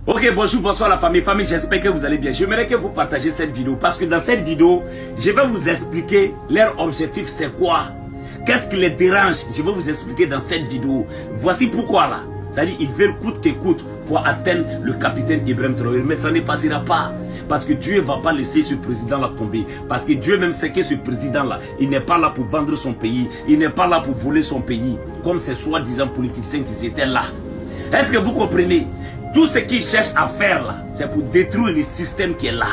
Ok, bonjour, bonsoir la famille. J'espère que vous allez bien. J'aimerais que vous partagez cette vidéo parce que dans cette vidéo, je vais vous expliquer leur objectif c'est quoi. Qu'est-ce qui les dérange? Je vais vous expliquer dans cette vidéo. Voici pourquoi là. C'est-à-dire ils veulent coûte que coûte pour atteindre le capitaine Ibrahim Traoré. Mais ça ne passera pas. Parce que Dieu ne va pas laisser ce président-là tomber. Parce que Dieu même sait que ce président-là, il n'est pas là pour vendre son pays. Il n'est pas là pour voler son pays. Comme ces soi-disant politiciens qui étaient là. Est-ce que vous comprenez? Tout ce qu'ils cherchent à faire là, c'est pour détruire le système qui est là.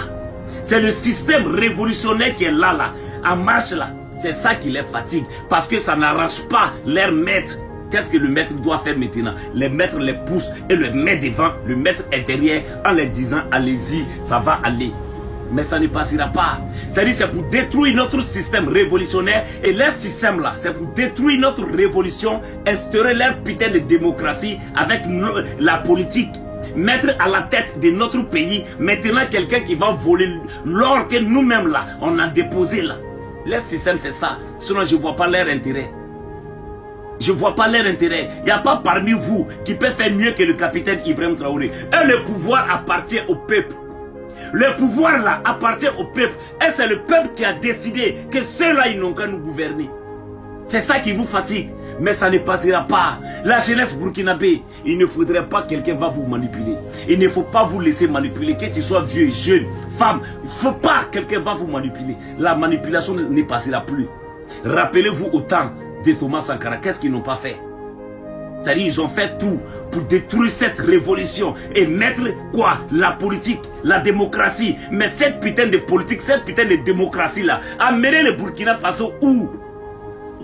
C'est le système révolutionnaire qui est là, en marche là. C'est ça qui les fatigue. Parce que ça n'arrange pas leur maître. Qu'est-ce que le maître doit faire maintenant? Le maître les pousse et le met devant. Le maître est derrière en leur disant allez-y, ça va aller. Mais ça ne passera pas. C'est-à-dire c'est pour détruire notre système révolutionnaire. Et leur système là, c'est pour détruire notre révolution, instaurer leur putain de démocratie avec la politique. Mettre à la tête de notre pays maintenant quelqu'un qui va voler l'or que nous-mêmes là, on a déposé là. Leur système c'est ça. Sinon je ne vois pas leur intérêt. Je ne vois pas leur intérêt. Il n'y a pas parmi vous qui peut faire mieux que le capitaine Ibrahim Traoré. Et le pouvoir appartient au peuple. Le pouvoir là appartient au peuple. Et c'est le peuple qui a décidé que ceux-là ils n'ont qu'à nous gouverner. C'est ça qui vous fatigue. Mais ça ne passera pas. La jeunesse burkinabé, il ne faudrait pas que quelqu'un va vous manipuler. Il ne faut pas vous laisser manipuler. Que tu sois vieux, jeune, femme. Il ne faut pas que quelqu'un va vous manipuler. La manipulation ne passera plus. Rappelez-vous au temps de Thomas Sankara. Qu'est-ce qu'ils n'ont pas fait? C'est-à-dire ils ont fait tout pour détruire cette révolution et mettre quoi? La politique, la démocratie. Mais cette putain de politique, cette putain de démocratie là, a mené le Burkina Faso où?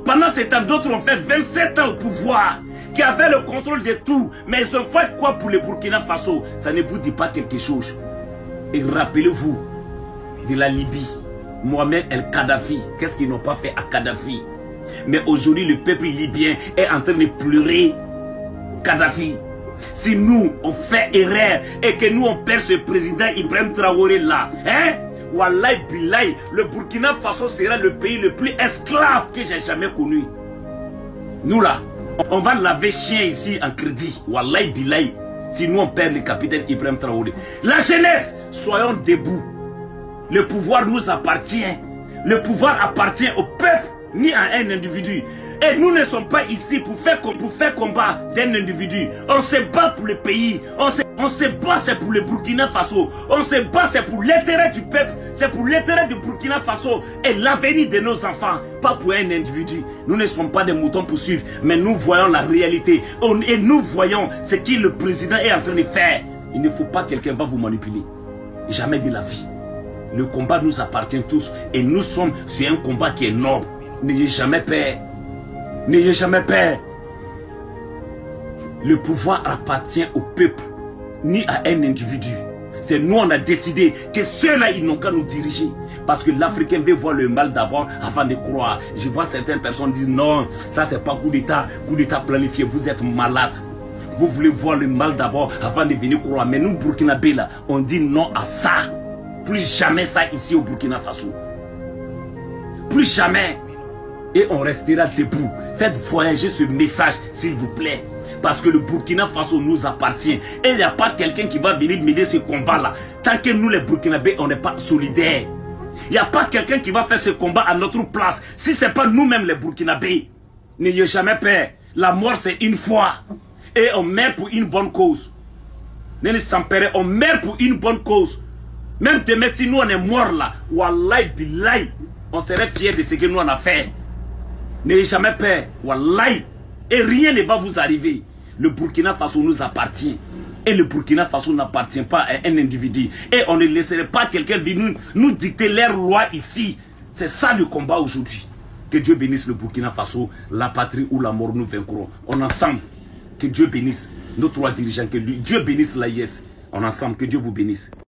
Pendant ce temps, d'autres ont fait 27 ans au pouvoir, qui avaient le contrôle de tout. Mais ils ont fait quoi pour le Burkina Faso? Ça ne vous dit pas quelque chose. Et rappelez-vous de la Libye, Mohamed El Kadhafi. Qu'est-ce qu'ils n'ont pas fait à Kadhafi? Mais aujourd'hui, le peuple libyen est en train de pleurer Kadhafi. Si nous, on fait erreur et que nous, on perd ce président Ibrahim Traoré là, hein? Wallahi billahi, le Burkina Faso sera le pays le plus esclave que j'ai jamais connu. Nous là, on va laver chien ici en crédit. Wallahi billahi, si nous on perd le capitaine Ibrahim Traoré. La jeunesse, soyons debout. Le pouvoir nous appartient. Le pouvoir appartient au peuple, ni à un individu. Et nous ne sommes pas ici pour faire combat d'un individu. On se bat pour le pays. On se bat, c'est pour le Burkina Faso. On se bat, c'est pour l'intérêt du peuple. C'est pour l'intérêt du Burkina Faso et l'avenir de nos enfants. Pas pour un individu. Nous ne sommes pas des moutons pour suivre. Mais nous voyons la réalité. Et nous voyons ce que le président est en train de faire. Il ne faut pas que quelqu'un va vous manipuler. Jamais de la vie. Le combat nous appartient tous. Et nous sommes sur un combat qui est noble. N'ayez jamais peur. N'ayez jamais peur. Le pouvoir appartient au peuple, ni à un individu. C'est nous, on a décidé que ceux-là, ils n'ont qu'à nous diriger. Parce que l'Africain veut voir le mal d'abord avant de croire. Je vois certaines personnes dire non, ça c'est pas coup d'État planifié, vous êtes malade. Vous voulez voir le mal d'abord avant de venir croire. Mais nous, Burkinabé, là, on dit non à ça. Plus jamais ça ici au Burkina Faso. Plus jamais. Et on restera debout. Faites voyager ce message, s'il vous plaît. Parce que le Burkina Faso nous appartient. Et il n'y a pas quelqu'un qui va venir mener ce combat-là. Tant que nous, les Burkinabés, on n'est pas solidaires. Il n'y a pas quelqu'un qui va faire ce combat à notre place. Si ce n'est pas nous-mêmes, les Burkinabés. N'ayez jamais peur. La mort, c'est une fois. Et on meurt pour une bonne cause. On meurt pour une bonne cause. Même demain, si nous, on est morts là, wallahi billahi, on serait fiers de ce que nous, on a fait. N'ayez jamais peur, wallahi. Et rien ne va vous arriver. Le Burkina Faso nous appartient. Et le Burkina Faso n'appartient pas à un individu. Et on ne laisserait pas quelqu'un venir nous dicter leurs lois ici. C'est ça le combat aujourd'hui. Que Dieu bénisse le Burkina Faso, la patrie ou la mort nous vaincrons. On ensemble. Que Dieu bénisse nos trois dirigeants. Que Dieu bénisse l'AIS. On ensemble. Que Dieu vous bénisse.